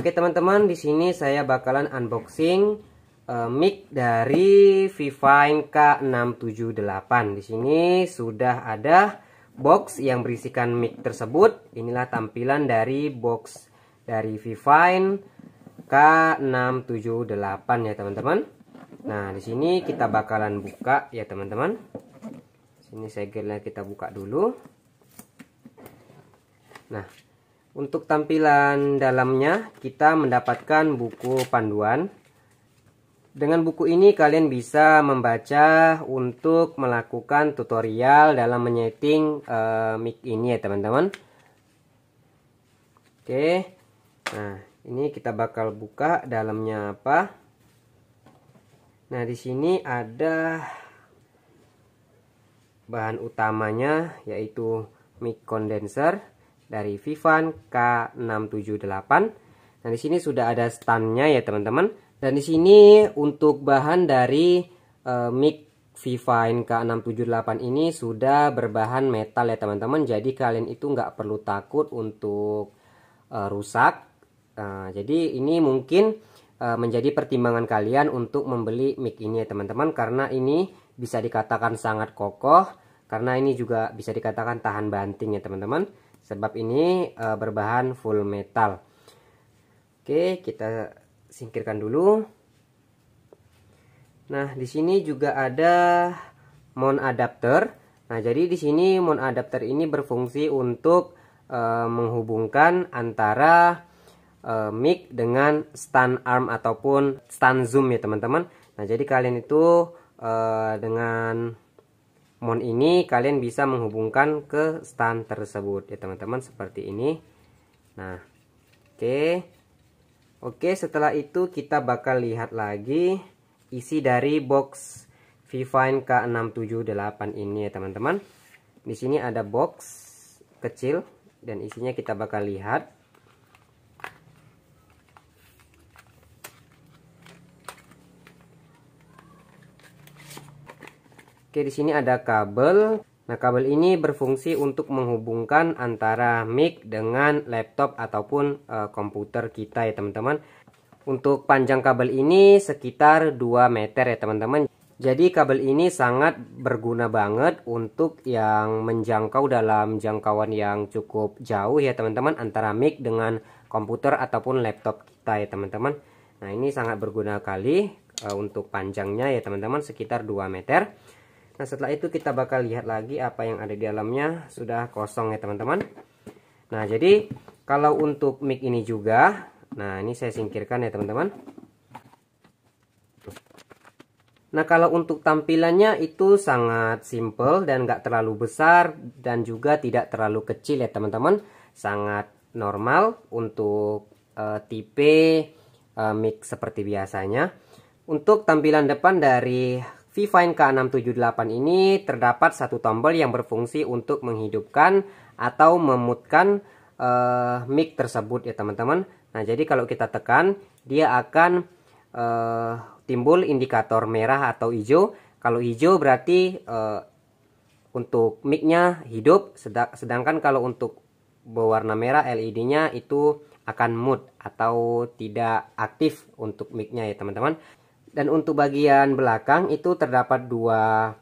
Oke teman-teman, di sini saya bakalan unboxing mic dari Vivine K678. Di sini sudah ada box yang berisikan mic tersebut. Inilah tampilan dari box dari Vivine K678 ya teman-teman. Nah, di sini kita bakalan buka ya teman-teman. Sini segelnya kita buka dulu. Nah, untuk tampilan dalamnya kita mendapatkan buku panduan. Dengan buku ini kalian bisa membaca untuk melakukan tutorial dalam menyeting mic ini ya teman-teman. Oke. Nah, ini kita bakal buka dalamnya apa. Nah, di sini ada bahan utamanya yaitu mic condenser dari Vivine K678. Nah, di sini sudah ada standnya ya teman-teman. Dan di sini untuk bahan dari mic Vivine K678 ini sudah berbahan metal ya teman-teman. Jadi kalian itu nggak perlu takut untuk rusak. Jadi ini mungkin menjadi pertimbangan kalian untuk membeli mic ini ya teman-teman, karena ini bisa dikatakan sangat kokoh, karena ini juga bisa dikatakan tahan banting ya teman-teman. Sebab ini berbahan full metal. Oke, kita singkirkan dulu. Nah, di sini juga ada mount adapter. Nah, jadi di sini mount adapter ini berfungsi untuk menghubungkan antara mic dengan stand arm ataupun stand zoom ya teman-teman. Nah, jadi kalian itu dengan mount ini kalian bisa menghubungkan ke stand tersebut ya teman-teman, seperti ini. Nah, oke, setelah itu kita bakal lihat lagi isi dari box Vivine K678 ini ya teman-teman. Di sini ada box kecil dan isinya kita bakal lihat. Oke, di sini ada kabel. Nah, kabel ini berfungsi untuk menghubungkan antara mic dengan laptop ataupun komputer kita ya teman-teman. Untuk panjang kabel ini sekitar 2 meter ya teman-teman. Jadi kabel ini sangat berguna banget untuk yang menjangkau dalam jangkauan yang cukup jauh ya teman-teman, antara mic dengan komputer ataupun laptop kita ya teman-teman. Nah, ini sangat berguna kali untuk panjangnya ya teman-teman, sekitar 2 meter. Nah, setelah itu kita bakal lihat lagi apa yang ada di dalamnya. Sudah kosong ya teman-teman. Nah, jadi kalau untuk mic ini juga, nah ini saya singkirkan ya teman-teman. Nah, kalau untuk tampilannya itu sangat simple dan gak terlalu besar dan juga tidak terlalu kecil ya teman-teman. Sangat normal untuk tipe mic seperti biasanya. Untuk tampilan depan dari Vivine K678 ini terdapat satu tombol yang berfungsi untuk menghidupkan atau memutkan mic tersebut ya teman-teman. Nah, jadi kalau kita tekan, dia akan timbul indikator merah atau hijau. Kalau hijau berarti untuk mic-nya hidup, sedangkan kalau untuk berwarna merah LED-nya itu akan mute atau tidak aktif untuk mic-nya ya teman-teman. Dan untuk bagian belakang itu terdapat dua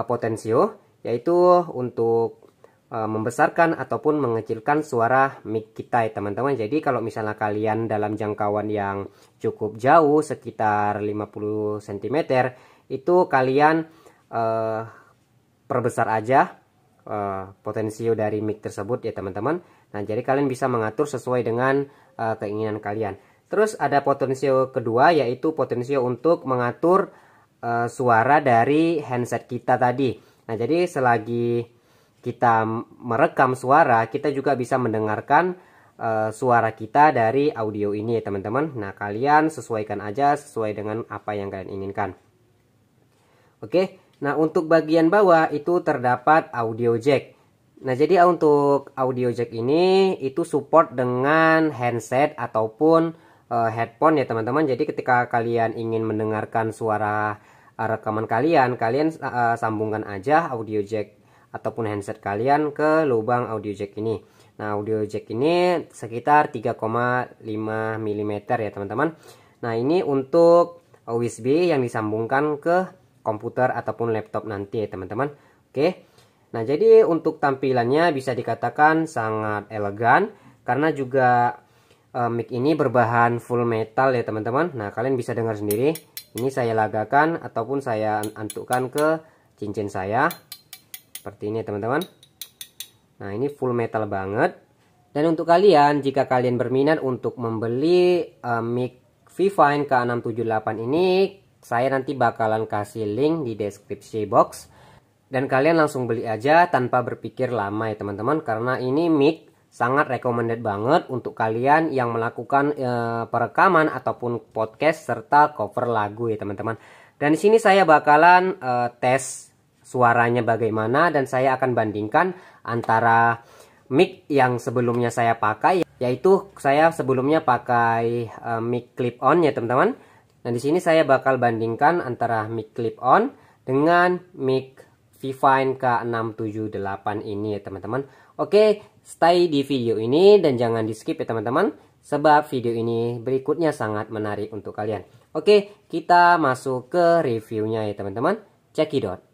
potensio, yaitu untuk membesarkan ataupun mengecilkan suara mic kita ya teman-teman. Jadi kalau misalnya kalian dalam jangkauan yang cukup jauh sekitar 50 cm, itu kalian perbesar aja potensio dari mic tersebut ya teman-teman. Nah, jadi kalian bisa mengatur sesuai dengan keinginan kalian. Terus ada potensio kedua, yaitu potensio untuk mengatur suara dari handset kita tadi. Nah, jadi selagi kita merekam suara, kita juga bisa mendengarkan suara kita dari audio ini ya teman-teman. Nah, kalian sesuaikan aja sesuai dengan apa yang kalian inginkan. Oke, nah untuk bagian bawah itu terdapat audio jack. Nah, jadi untuk audio jack ini itu support dengan handset ataupun headphone ya teman-teman. Jadi ketika kalian ingin mendengarkan suara rekaman kalian, sambungkan aja audio jack ataupun handset kalian ke lubang audio jack ini. Nah, audio jack ini sekitar 3,5 mm ya teman-teman. Nah, ini untuk USB yang disambungkan ke komputer ataupun laptop nanti ya teman-teman. Oke. Nah, jadi untuk tampilannya bisa dikatakan sangat elegan karena juga mic ini berbahan full metal ya teman-teman. Nah, kalian bisa dengar sendiri. Ini saya lagakan ataupun saya antukkan ke cincin saya. Seperti ini teman-teman. Nah, ini full metal banget. Dan untuk kalian, jika kalian berminat untuk membeli mic Vivine K678 ini, saya nanti bakalan kasih link di deskripsi box. Dan kalian langsung beli aja tanpa berpikir lama ya teman-teman. Karena ini mic sangat recommended banget untuk kalian yang melakukan perekaman ataupun podcast serta cover lagu ya teman-teman. Dan di sini saya bakalan tes suaranya bagaimana, dan saya akan bandingkan antara mic yang sebelumnya saya pakai, yaitu saya sebelumnya pakai mic clip on ya teman-teman. Nah, di sini saya bakal bandingkan antara mic clip on dengan mic Vivine K678 ini ya teman-teman. Oke, stay di video ini dan jangan di skip ya teman-teman, sebab video ini berikutnya sangat menarik untuk kalian. Oke, kita masuk ke reviewnya ya teman-teman. Cekidot.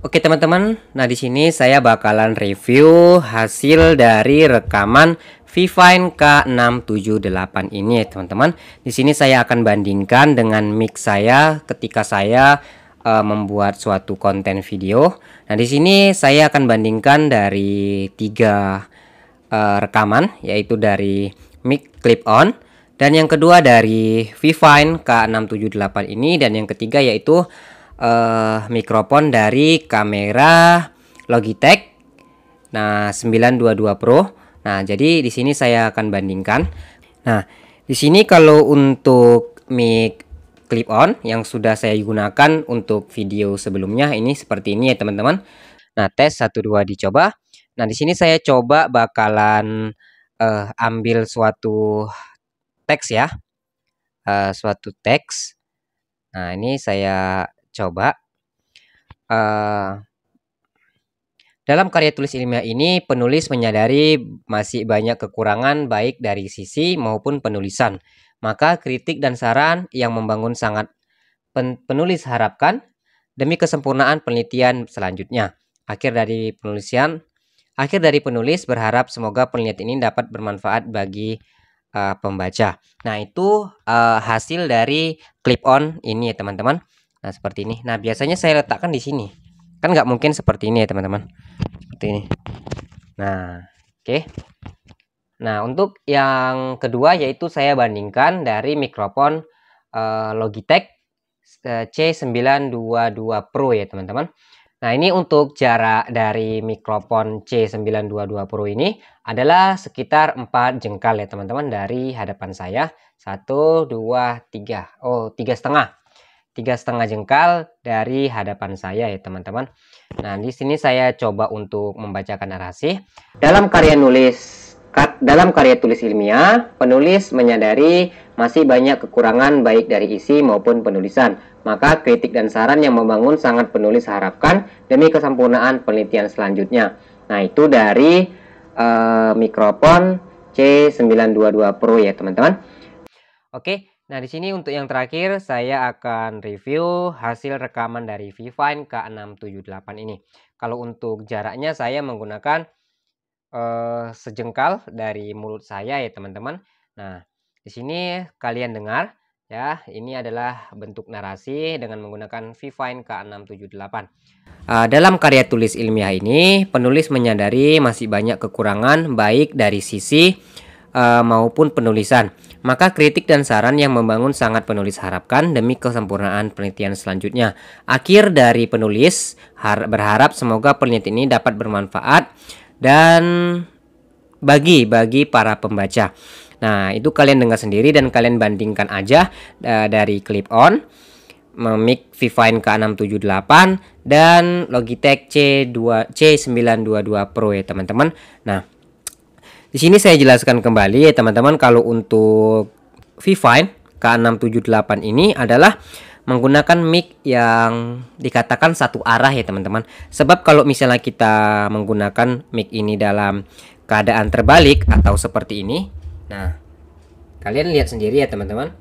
Oke teman-teman, nah di sini saya bakalan review hasil dari rekaman Vivine K678 ini ya teman-teman. Di sini saya akan bandingkan dengan mic saya ketika saya membuat suatu konten video. Nah di sini saya akan bandingkan dari 3 rekaman, yaitu dari mic clip on, dan yang kedua dari Vivine K678 ini, dan yang ketiga yaitu mikrofon dari kamera Logitech 922 Pro. Nah, jadi di sini saya akan bandingkan. Nah, di sini kalau untuk mic clip on yang sudah saya gunakan untuk video sebelumnya ini seperti ini ya teman-teman. Nah, tes 1 2 dicoba. Nah, di sini saya coba bakalan ambil suatu teks ya. Suatu teks. Nah, ini saya coba. Dalam karya tulis ilmiah ini, penulis menyadari masih banyak kekurangan baik dari sisi maupun penulisan. Maka kritik dan saran yang membangun sangat penulis harapkan demi kesempurnaan penelitian selanjutnya. Akhir dari penulis berharap semoga penelitian ini dapat bermanfaat bagi pembaca. Nah, itu hasil dari clip on ini ya teman-teman. Nah, seperti ini. Nah, biasanya saya letakkan di sini. Kan nggak mungkin seperti ini ya teman-teman. Seperti ini. Nah, oke. Nah, untuk yang kedua yaitu saya bandingkan dari mikrofon Logitech C922 Pro ya teman-teman. Nah, ini untuk jarak dari mikrofon C922 Pro ini adalah sekitar 4 jengkal ya teman-teman dari hadapan saya. 1, 2, 3. Oh, 3,5 jengkal dari hadapan saya ya teman-teman. Nah, di sini saya coba untuk membacakan narasi. Dalam karya tulis ilmiah, penulis menyadari masih banyak kekurangan baik dari isi maupun penulisan. Maka kritik dan saran yang membangun sangat penulis harapkan demi kesempurnaan penelitian selanjutnya. Nah, itu dari mikrofon C922 Pro ya teman-teman. Oke. Nah, di sini untuk yang terakhir saya akan review hasil rekaman dari Vivine K678 ini. Kalau untuk jaraknya saya menggunakan sejengkal dari mulut saya ya teman-teman. Nah, di sini kalian dengar ya, ini adalah bentuk narasi dengan menggunakan Vivine K678. Dalam karya tulis ilmiah ini, penulis menyadari masih banyak kekurangan baik dari sisi maupun penulisan. Maka kritik dan saran yang membangun sangat penulis harapkan demi kesempurnaan penelitian selanjutnya. Akhir dari penulis berharap semoga penelitian ini dapat bermanfaat dan bagi para pembaca. Nah, itu kalian dengar sendiri dan kalian bandingkan aja dari clip on, mic Vivine K678 dan Logitech C922 Pro ya teman-teman. Nah, di sini saya jelaskan kembali ya teman-teman, kalau untuk Vivine K678 ini adalah menggunakan mic yang dikatakan satu arah ya teman-teman. Sebab kalau misalnya kita menggunakan mic ini dalam keadaan terbalik atau seperti ini, nah kalian lihat sendiri ya teman-teman.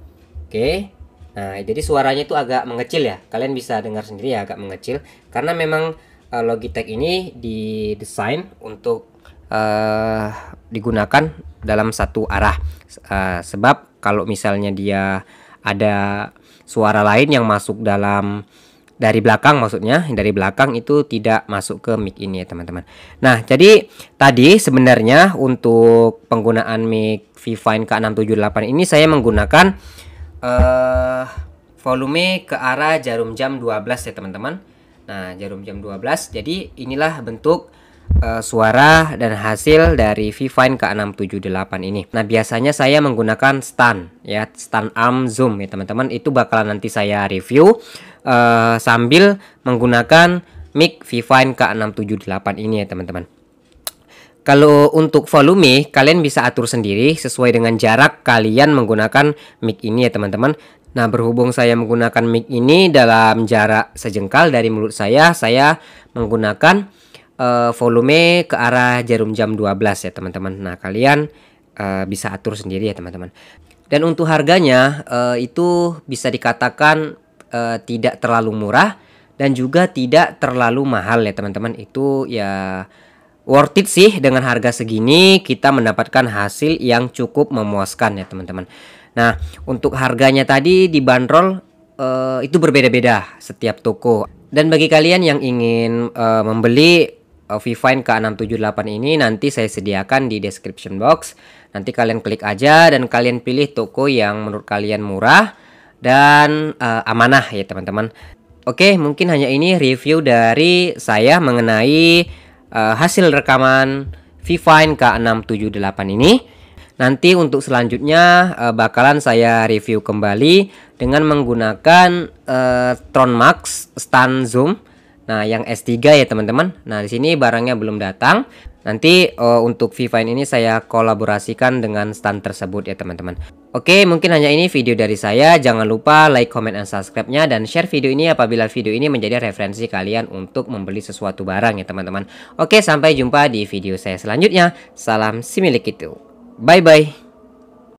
Oke, nah jadi suaranya itu agak mengecil ya, kalian bisa dengar sendiri ya, agak mengecil karena memang Logitech ini didesain untuk digunakan dalam satu arah. Sebab kalau misalnya dia ada suara lain yang masuk dari belakang, maksudnya dari belakang itu tidak masuk ke mic ini ya teman-teman. Nah jadi tadi sebenarnya untuk penggunaan mic Vivine K678 ini saya menggunakan volume ke arah jarum jam 12 ya teman-teman. Nah jarum jam 12, jadi inilah bentuk suara dan hasil dari Vivine K678 ini. Nah biasanya saya menggunakan stand ya, stand arm zoom ya teman-teman. Itu bakalan nanti saya review sambil menggunakan mic Vivine K678 ini ya teman-teman. Kalau untuk volume kalian bisa atur sendiri sesuai dengan jarak kalian menggunakan mic ini ya teman-teman. Nah berhubung saya menggunakan mic ini dalam jarak sejengkal dari mulut saya menggunakan volume ke arah jarum jam 12 ya teman-teman. Nah kalian bisa atur sendiri ya teman-teman. Dan untuk harganya itu bisa dikatakan tidak terlalu murah dan juga tidak terlalu mahal ya teman-teman. Itu ya worth it sih, dengan harga segini kita mendapatkan hasil yang cukup memuaskan ya teman-teman. Nah untuk harganya tadi dibanderol itu berbeda-beda setiap toko. Dan bagi kalian yang ingin membeli Vivine K678 ini, nanti saya sediakan di description box. Nanti kalian klik aja dan kalian pilih toko yang menurut kalian murah dan amanah ya teman-teman. Oke, mungkin hanya ini review dari saya mengenai hasil rekaman Vivine K678 ini. Nanti untuk selanjutnya bakalan saya review kembali dengan menggunakan Tron Max Stand Zoom. Nah, yang S3 ya teman-teman. Nah, di sini barangnya belum datang. Nanti untuk Vivine ini saya kolaborasikan dengan stand tersebut ya teman-teman. Oke, mungkin hanya ini video dari saya. Jangan lupa like, comment, dan subscribe-nya dan share video ini apabila video ini menjadi referensi kalian untuk membeli sesuatu barang ya teman-teman. Oke, sampai jumpa di video saya selanjutnya. Salam si milik itu. Bye bye.